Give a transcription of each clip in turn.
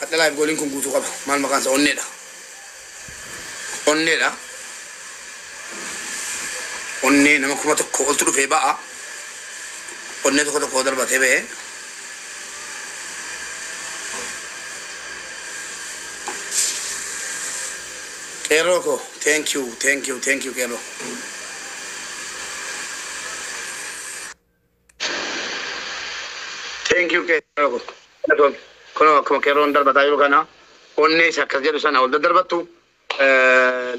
Hatta live gooliin kun guutuu qaba. Maal maqaan isaa onneedha. Onneedha. Onnee nama kuma tokko oltu dhufee ba'a. Onnee tokko tokko darbatee ba'ee. Qeerroo ko thank you qeerroo. Thank you qeerroo ko. Kono akkuma qeerroon darbataa jiru kana onnee isa akkas jedhu sana ol daddarbattu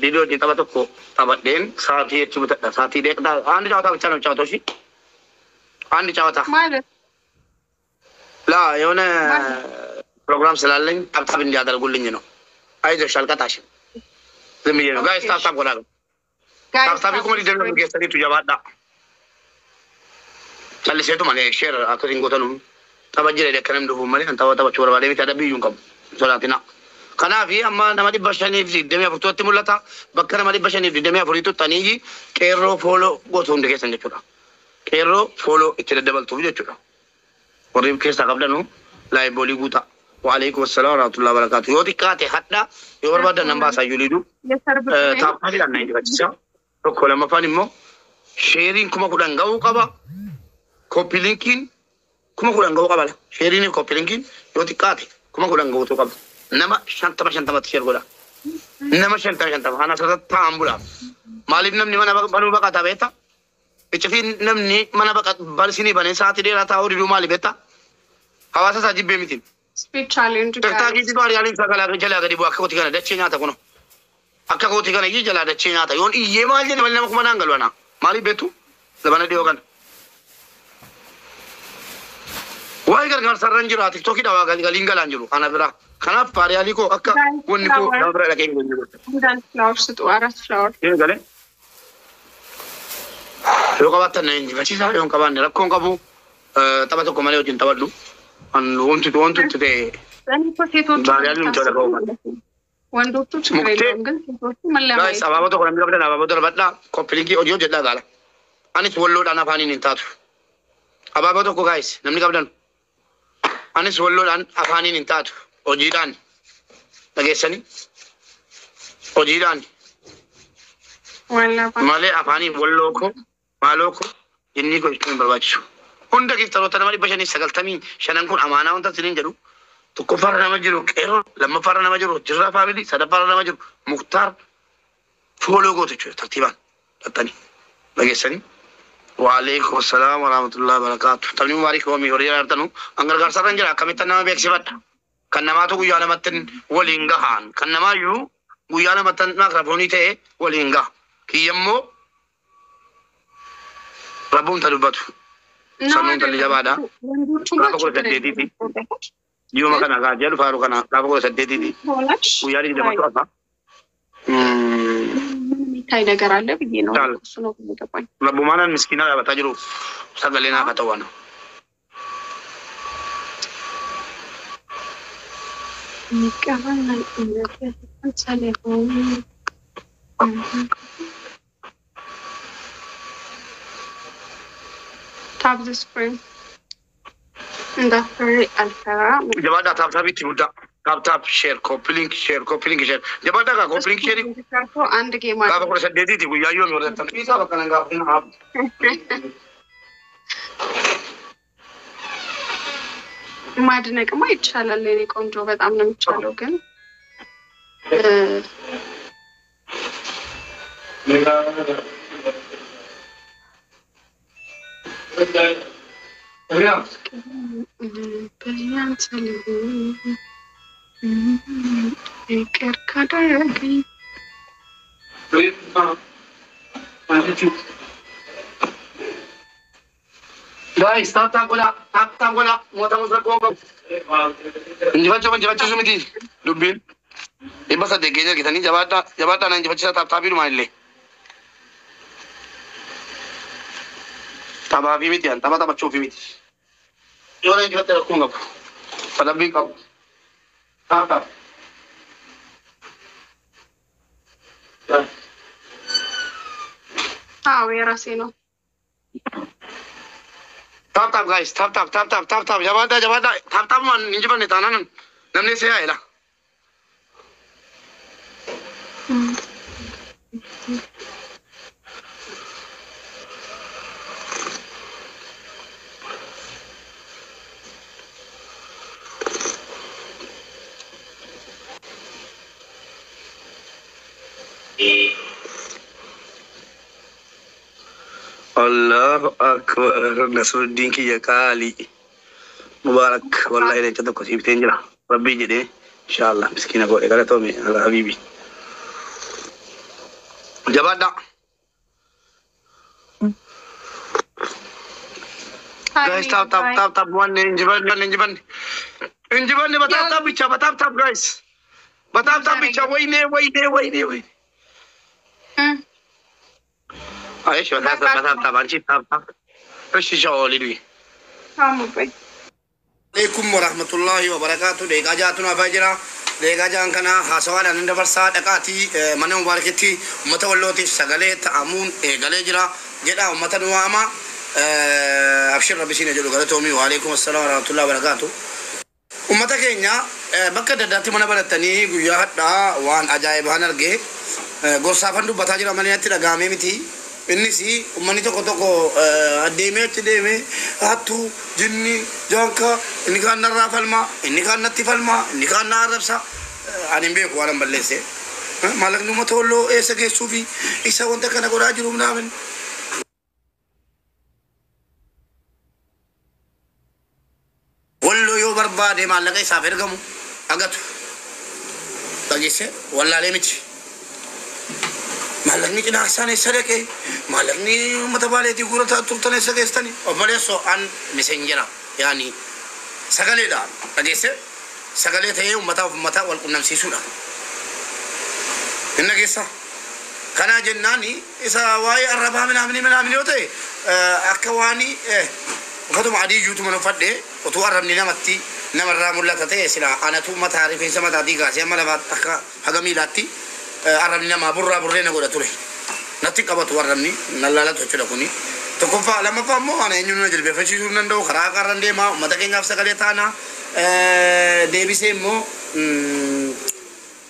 liidoo hojii tapha tokko taphadheen sa'aatii jechuu bitadha. Sa'aatii deeqdaa handi cawataa ብቻ ነው የምጫወተው። እሺ አንድ ጨዋታ ማለት ላ የሆነ ፕሮግራም ስላለኝ ታብታብ እንዲያደርጉልኝ ነው። አይዞሽ አልቀጣሽም። ዝም ብዬ ነው ጋይስ ታብታብ ጎላ ነው። ታብታብ ይቆም ሊደረግ ገስተሪቱ ጀባዳ ጨልሴቱ ማለት ሼር አክሪን ጎተኑ tabajjire dekkanam dhufu malee kan tawa taphachuu barbaade miti adabbiyyuun qabu sodaatina. Kanaafi amma nama 524tti mul'ata bakka nama 524tti tuttanii qeerroo fooloo gootu hundi keessan jechuudha. Qeerroo fooloo itti daddabaltuuf jechuudha. Warri keessaa qabdanu laayiboolii guutaa. Waalaikum assalaam warahmatullahi wabarakatuh. Yoo xiqqaate hadha yoo barbaadan nan baasaa iyyuu liiduu taaphaadhaan na injifachisa. Tokko lammaffaan immoo sheeriin 10,000 ga'uu qaba. Kooppilinkiin kuma kudan gawo qabala sheerini kooppilinkiin yoo xiqqaate kuma kudan gawutu qaba. Nama 50 sheer godha. Nama 50 ana asirratti taa'an bula. Maaliif namni mana banuu baqataa beekta? Iccifiin namni mana barsinii banee sa'aatii dheeraa taa'uu diduu maali beekta? Hawaasa isaa jibbee miti. speech challenge Tartaakiitti baariyaaliin sagalaa jalaa gadi bu'u akka kooti kana dachee nyaata kuno. Akka kooti kana iyyuu jalaa dachee nyaata. Yoon iyyee maal jedhe malee nama kuma naan galwana. Maaliif beektu? Labana dhiyoo kana. Waa'ee gargaarsarran jira TikTokii dhawaa galiin galaan jiru ana bira. Kanaaf baariyaalii koo akka wanni koo nama bira dhaqee hin jiru. dan flower situ arat flower Yoo galee. Yoo qabaattan na injifachiisa yoo hin qabaanne rakkoon qabu tapha tokko malee wajjin taphadhu. Wanti ta'e dan ko ሴቶች baariyaalii nu jala ga'u. ወንዶቹ ችግር የለውም ግን ሴቶቹ መለማመድ Guys, abaaboo tokko namni qabdan abaaboo darbadhaa koppilinkii hojii hojjedhaa gaala. Anis walloodhaan afaaniin hin taatu. Abaaboo tokko guys namni qabdan. Anis walloodhaan afaaniin hin taatu. Hojiidhaan dhageessanii hojiidhaan wala malee afaaniin walloo koo maaloo koo inni koo jechuun barbaachisu. Hunda kiftaloota nama 595 kun amaanaa wanta isiniin jedhu tokkoffaarra nama jiru qeerroo lammaffaarra nama jiru jirraa faamilii sadaffaarra nama jiru muktaar fooloo gootu jechuudha tartiibaan dhattanii dhageessanii. Waalaikum assalaam warahmatullahi wabarakatuh. Taphni mubaarik hoomii horii artanu an gargaarsarran jira akkamittan nama beeksifadha. Kan namaatu guyyaa lamattin waliin gahaan kan namaayyuu guyyaa lamattan maakiraafoonii ta'e waliin gaha. Kiyyammoo rabbuun ta dubbatu. Sannuun talli jabaadha. Gaafa 18tti ji'uma kana gaa jedhu faaru kana gaafa 18tti guyyaa 20 akka. የሚታይ ነገር አለ ብዬ ነው እሱ ነው የሚገባኝ። Rabbumaanaan miskiina dhaabataa jiru sagalee naa katawwana. የሚቀበል ለምሳሌ tap the screen and after alfara Jabaadhaa taaptaapitti guddaa. Taap share koppilink share. Jabaadhaa kaa koppilink share. አንድ ጌም አለ Gaafa 18tti guyyaa yoo mi'oodatan. Isaa bakka nan gaafa hin haabu. ማድነቅማ ይቻላል የኔ ቆንጆ በጣም ነው የሚቻለው ግን ይቅር ካደረገኝ Guys, tap gola. Moota musa koo qabu. Injifachuu miti dubbiin. Dhibba saddeet keenya argitanii jabaadhaa na injifachiisa taaptaapiidhuma illee. Taphaafii miti tapha taphachuufi miti. Yoo na injifatte rakkoon qabu. Sadabbii qabu. Taap. አዎ የራሴ ነው Tap guys, tap. Jabaadhaa. Tap man injifanne taanaan نمني سيا إلا الله أكبر نصر الدين كي يكالي مبارك والله إذا تدك سيبتين جلا ربي جدي إن شاء الله مسكين أقول إقالة تومي على حبيبي جبادة guys tap one injiban batap bicha batap guys batap bicha wait Aish batap anchi tap ايش شغالي لي عليكم ورحمة الله وبركاته ديكا جاتنا فجرا ديكا جان كنا حسوانا ندبرسا دكاتي من مباركتي متولوتي سغليت امون غالي جرا جدا متنواما ابشر ربي سينا جلو غلطومي وعليكم السلام ورحمة الله وبركاته امتا كينيا بكا دداتي من برتني غيا حدا وان عجائب هنرغي غورسا فندو بتاجرا ملياتي دغامي متي إنسي وماني تكو ديمي هاتو جني جانكا إني كان نرى فلما إني كان نتي فلما إني كان نعرفسا أنا بيك وارم بلسه مالك نوم تقولو إيه سجى سوفي إيسا وانت كنا قراج روم نامن ولو يو برباد مالك إيه سافر كمو أقطع تجيسه والله ليمتي مالكني كنا أحسن سرقة مالكني متبالي تقول تطلع سرقة استني أبغى سو أن مسنجرا يعني سكالي دا أجلسه سكالي ثيه متا والكونام سيسودا إنك إسا كنا جناني إسا واي الربا من أمني وتي أكواني وكتب عادي يوتيوب من فده وتو أربني نمتي نمر ملا تتي سلا أنا تو ما تعرف إنسان ما تدي كاسي أما لبعض حكمي لاتي أرمنا ما برا نقول تولي نتي كبت ورمني نلالا تشولا كوني تكفى لما فهموا أنا إنه نجل بفشي سورنندو خراك رندي ما متكين غف سكالي تانا ديبيسي مو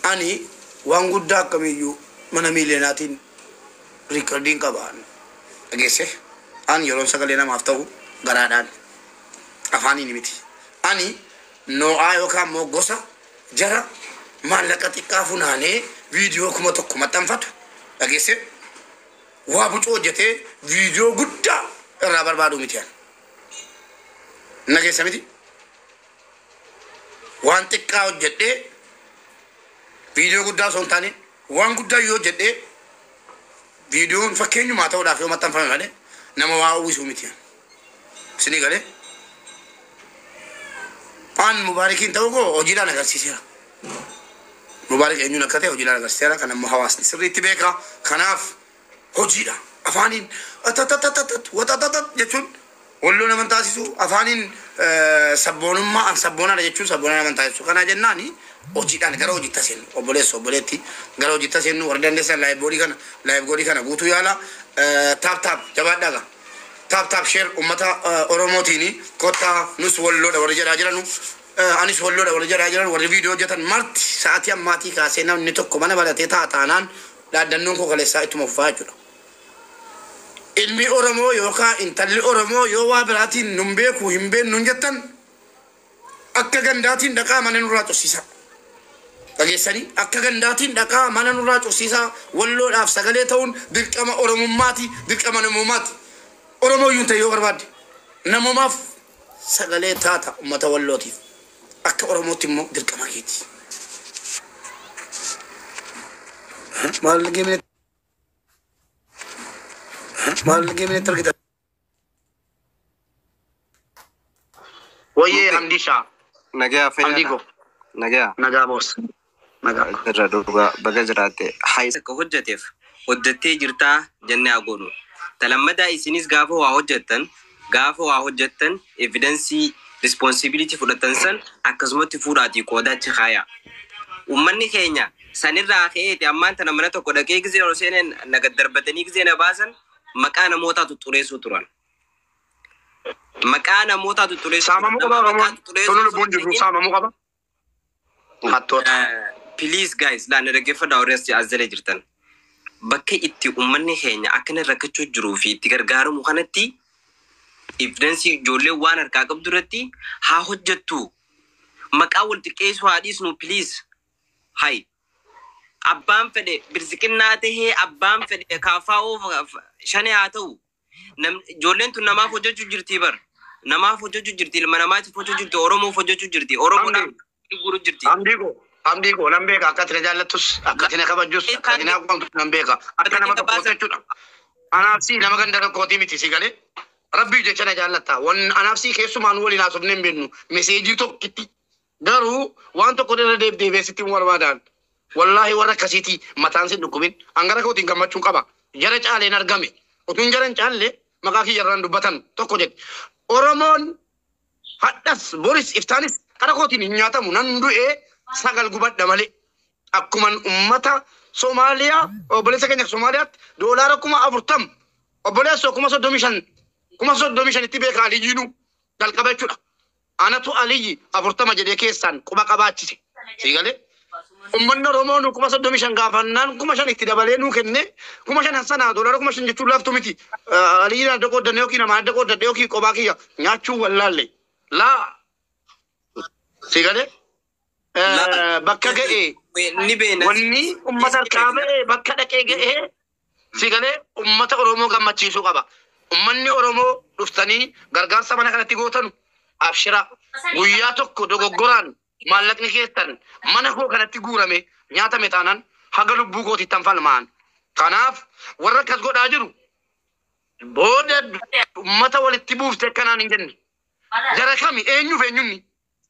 أني وانغودا كميو من ميليناتين ريكوردين كبان أجلسه أن يرون سكالي نام أفتو غرادان أفاني نمتي أني نو آيو كام مو غوسا جرا مالكاتي كافوناني فيديو كما تكما تنفتو أجلسه وابوتو جته فيديو غدا رابر بادو ميتيان نجي سميتي وان تكاو جته فيديو غدا سونتاني وان غدا يو جته فيديو فكينو ما تاو دافيو ما تنفهم هذا نما واو ويسو ميتيان سني غالي ان مباركين توغو اوجيلا نغسيسيرا مبارك انو نكته اوجيلا نغسيسيرا كان محواس سريتي بيكا خناف هجيرا أفانين وتتتت يجون ولونا من تاسيسو أفانين سبونم ما سبونا رجيتشو سبونا من تاسيسو كنا جناني هجيرا نكرا هجيتا سين أبوليتي نكرا هجيتا سين وردان دسان لايف بودي كنا بوتو يالا تاب جباد داغا تاب شير أمتا أوروموتيني كوتا نس ولو دا ورجع راجرانو أنيس ولو دا ورجع راجرانو ورد فيديو جاتن مرت ساعتي أماتي كاسينا نتوكو مانا بلا تيتا تانان لا دنونكو كالسا إتو مفاجرا ilmi oromo yoka intalli oromo yo wabirati numbeku himbe nunjatan akka gandatin daqa manan raato sisa tagesani akka gandatin daqa manan raato sisa wallo daf sagale tawun dirqama oromumati dirqama namumati oromo yunta yo barbadi namumaf sagale tata ummata walloti akka oromoti mo dirqama kiti mal gemi تركت ويه حمدي شاه نجا فين حمديكو نجا بوس نجا تردوغا بغزرات حيث كهجتف ودتي جرتا جنة أقولو تلمدا إسنيس غافو وهجتن evidence responsibility for the tension akazmoti furati koda chkhaya ummanni kenya sanirra khayeti amanta namana to koda ke gize rosenen nagaddarbatani gize na basan makana mota tuturesu turan makana mota tuturesu sama muqaba tolol bonju sama muqaba hattoota Please guys, laan dhaggeeffadhaa warri as azzalee jirtan. Bakka itti uummanni keenya akkana rakkachuu jiruu fi itti gargaaramu kanatti evidence ijoollee waan harkaa qabdu irratti haa hojjettu. Maqaa wal xiqqeessuu haa dhiisnu please. Hai. Abbaan fedhe birziqinnaa tahee abbaan fedhe kaafaa'oo shanee haa ta'u. Ijoolleen tun namaaf hojjechuu jirti bar. Namaaf hojjechuu jirti. Ilma namaatiif hojjechuu jirti. Oromoof hojjechuu jirti. Oromoodhaaf gurguruu jirti. Amdigo nan beeka akkatti na jaallattus akkatti na kabajjus akkatti na hawwamtus nan beeka akka nama tokko jechuudha. Anaafsii nama ganda rakkootii miti si galee rabbii jecha na jaallatta. Anaafsii keessumaan waliin haasofnee hin beeknu meseejii tokkitti garuu waan tokko irra deebi'ee sitti hin barbaadan. Wallaahi warra akkasiitii mataan si dhukkubin hangara kootiin gammachuun qaba. Jara caaleen argame utuun jaran caalle maqaa kiyyarraan dubbatan tokko jedhe. Oromoon hadhas boris iftaanis kara kootiin hin nyaatamu nan du'ee sagal gubadha malee akkuman ummata Somaaliyaa obboleessa keenya Somaaliyaatti doolaara 40 obboleessa 35 itti beeka Aliyyiinu jalqaba jechuudha. Anatu Aliyyi 40 jedhee keessaan quba qabaachise. Siigalee ummanni Oromoo 35 gaafannaan 5 itti dabalee nuu kenne 5 sana doolaara 5 jechuun laaftu miti. Aliyyiin adda qooddanne yookiin nama adda qooddanne yookiin qobaa kiyya nyaachuu wallaalle. Laa siigalee bakka ga'ee wanni ummata harkaa ba'ee bakka dhaqee ga'ee siigalee ummata Oromoo gammachiisuu qaba. Ummanni Oromoo dhuftanii gargaarsa mana kanatti gootanu abshira guyyaa tokko dogoggoraan maallaqni keessan mana koo kanatti guurame nyaatame taanaan haga lubbuu kootiittan falmaan. Kanaaf warra akkas godhaa jiru booda ummata walitti buufte akkanaan hin jenne. Jara kami eenyuuf eenyunni?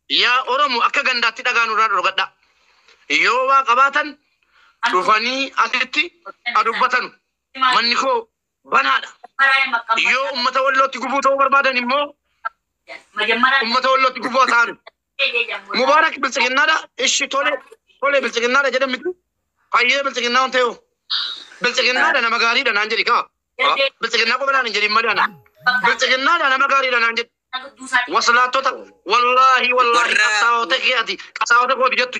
Yaa Oromoo akka gandaatti dhagaanu irraa dhorgadha. Yoo waa qabaatan dhufanii asitti adubbatan manni koo banaadha. Yoo ummata wallootti gubuu ta'uu barbaadan immoo ummata wallootti gubuu ta'an. Mubaarak bilchiginnaadha. Ishi tole bilchiginnaadha jedhamti. Hayyee bilchiginnaa waan ta'eef bilchiginnaadha nama gaariidha naan jedhi kaa. Bilchiginnaa qofaadhaan hin jedhin malee ana. Bilchiginnaadha nama gaariidha naan jedhi. Waslaatota wallahi qasaawota keeti qasaawota kooti jettu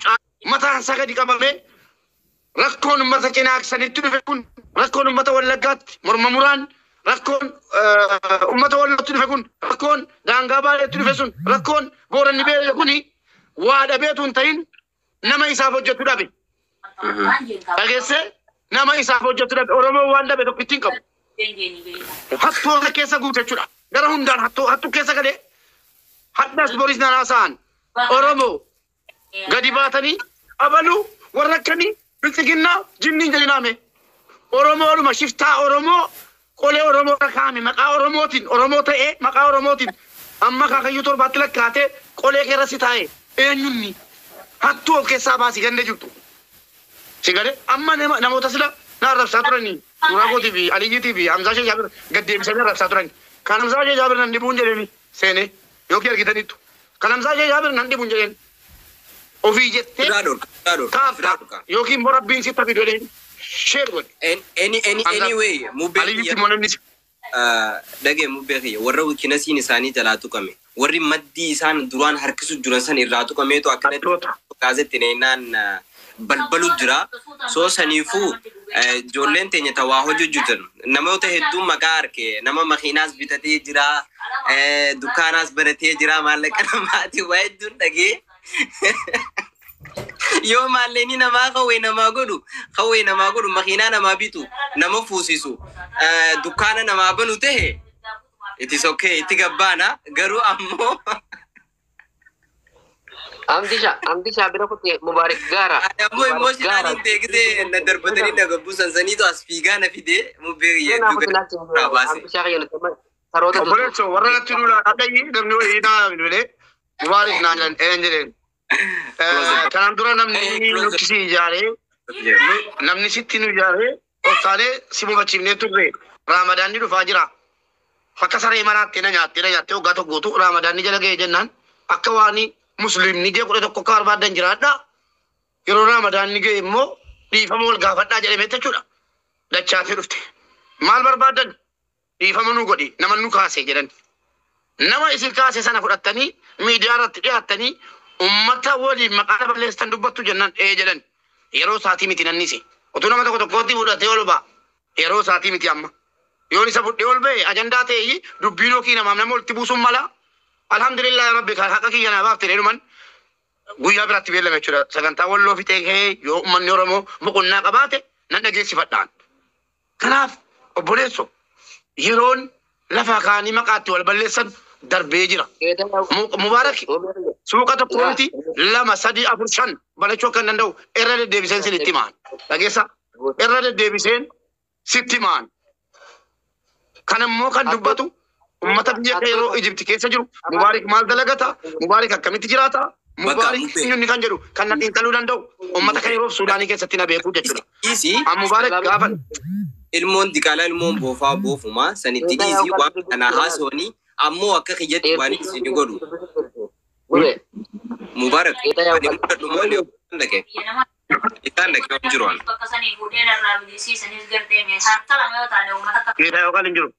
mataan sagadi qabame rakkoon ummata cinaaksanitti dhufe kun rakkoon ummata wallaggaatti morma muraan rakkoon ummata wallootti dhufe kun rakkoon daangaa baay'eetti dhufe sun rakkoon booranni beele kuni waa dhabeetu hin ta'in nama isaaf hojjetu dhabe. Dhageesse nama isaaf hojjetu dhabe Oromoo waan dhabe tokko ittiin qabu. Hattoota keessa guute jechuudha. Gara hundaan hattu keessa galee haddas boris naasaan Oromoo gadi baatanii abaluu warra akkanii bilchiginnaa jinniin jedhinaame Oromoodhuma shiftaa Oromoo qolee Oromoo rakaame maqaa Oromootiin Oromoo ta'ee maqaa Oromootiin amma kaakayyuu torbaatti lakkaatee qolee keerrasi taa'e eenyunni hattuu of keessaa baasii gandee jirtu. Sigale amma namoota sila naa rabsaa turanii suuraa gootii fi Aliyyiitii fi Hamzaa Shee Jaabir gaddeebisanii rabsaa turanii. Kan Hamzaa Shee Jaabir nan dhibuun jedheni seenee yookiin argitaniittu. Kan Hamzaa Shee Jaabir nan dhibuun jedheni. Ofii jettee kaafta yookiin morabbiin sitta fiduu jedheni. Sheer godhe. Anyway, Aliyyiitti monannis. Dhagee mubbee kiyya warra wikinasiin isaanii jalaa tuqame. Warri maddii isaan duraan harkisu jiran san irraa tuqameetu akkanatti kaasetti neenaan balbalu jira. So saniifuu ijoolleen teenya tawaa hojjechuutan namoota hedduu maqaa arke nama makiinaas bitatee jira dukkaanaas baratee jira maallaqa namaati waa hedduun dhagee yoo maalleeni namaa qawwee namaa godhu makiinaa namaa bitu nama fuusisu dukkaana namaa banu ta'e it is okay itti gabbaana garuu ammoo Amdisha bira kutte Mubarak Gara. Ammoo emotional integre na darbatanii na gabbuusan saniitu as fiigaa na fide mubbee yeeddu Amdisha kayyoo taroota Obboleetso warra natti nula dhagayyi namni hidhaa bilee Mubarak naan jedheen. Kanaan dura namni nuti ijaaree namni sitti nu ijaaree oftaalee si mufachiifnee turre Raamadaanni dhufaa jira. Fakka saree maraatti na nyaattee waggaa tokkootu Raamadaanni jala ga'ee jennaan akka waanii Muslimni je kudhe tokko akka barbaadan jiraadha. Yeroo Raamadaanni ga'e immoo dhiifama wal gaafadhaa jedhamee jechuudha. Dachaatee dhufte. Maal barbaadan? Dhiifama nu godhi nama nu kaase jedhan. Nama isin kaase sana fudhattanii miidiyaa irratti dhiyaattanii ummata waliin maqaa balleessan dubbattu jennaan jedhan yeroo saatii miti nannisi utuu nama tokko tokkootti fudhatee ol ba'a yeroo saatii miti amma yoon isa fudhee ol ba'e ajandaa ta'e dubbiinoo kii namaaf nama walitti buusuun mala alhamdulillah rabbi haqa kiyya naa baafte dhuman guyyaa biraatti beellame jechuudha sagantaa walloo fixee ka'ee yoo uummanni oromoo boqonnaa qabaate nan dhageessifadhaan kanaaf obboleesso yeroon lafa kaanii maqaatti wal balleessan darbee jira mubaarak suuqa tokkooti 2 3 4 5 balachuu kan danda'u irra deddeebiseen sinitti maan dhageessa irra deddeebiseen sitti maan kan ammoo kan dubbatu ummata biyya yeroo Ijipti keessa jiru mubaarak maal dalagata mubaarak akkamitti jiraata mubaarak inni kan jedhu kan na xiinxaluu danda'u ummata kan yeroo Suudaanii keessatti na beekuu jechuudha mubaarak gaafa ilmoon diqaalaa ilmoon boofaa boofuma sanitti dhiisii waan kana haasooni ammoo akka kiyyatti waan isin godhu Mubarak ani mudadhu maali ndake itanda ke onjiroon bakasani budena raabilisi sanis garte me sartala me otane umata ida yokan injiru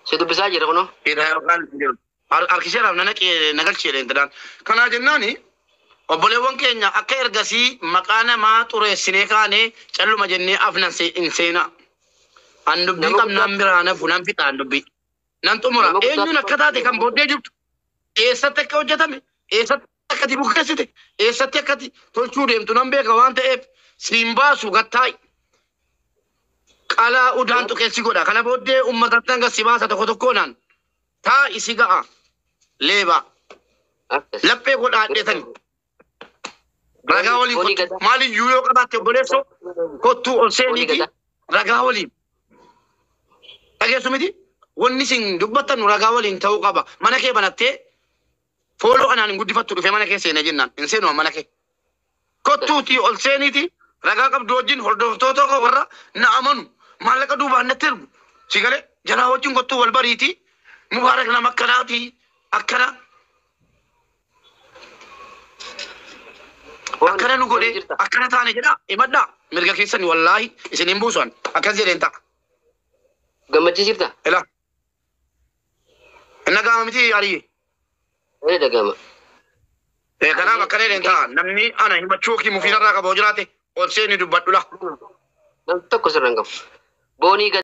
Situ bisa jira kono. ida yokan injiru arkisera nagalchire indan kana jennani obboleewwan keenya akka ergasii maqaana maa xureessine kaane calluma jennee afnan inseena andubbii qabnaan biraana funan fita andubbii nan xumura eenyuun akka taate kan booddee jirtu eessatti akka hojjetame eessatti akkati bukeessite eessatti akkati tolchuu deemtu nan beeka waan ta'eef siin baasu gattaay qalaa udaan tuqeessi godha kana booddee ummatatti hanga si baasa tokko tokkoonaan taa isi ga'a leeba laphee godhaadheetani ragaa waliin kottu maaliyyuu yoo qabaatte obboleesso kottuu ol seeniiti ragaa waliin dhageessu miti wanni sin dubbattan ragaa waliin ta'uu qaba mana kee banattee fooloo anaan guddifattu dhufe mana kee seena jennaan hin seenu mana kee kottuuti ol seeniiti ragaa qabdu wajjin hordoftoota warra na amanu maallaqa duubaan natti ergu si galee jaraa wajjin kottuu wal bariiti mubaarak nama akkanaati akkana akkana nu godhe akkana taane jedha himadhaa mirga keessani wallaahi isin hin buusan akkas jedheen ta'a Gammachiisifta? ela inna gaama miti ariye Dagama. kanaaf akkana jedheen ta'a namni ana himachuu kii mufiinarraa qaba hoo jiraate ol seeni dubbadhula Nam tokko sirra hin qabu. Boonii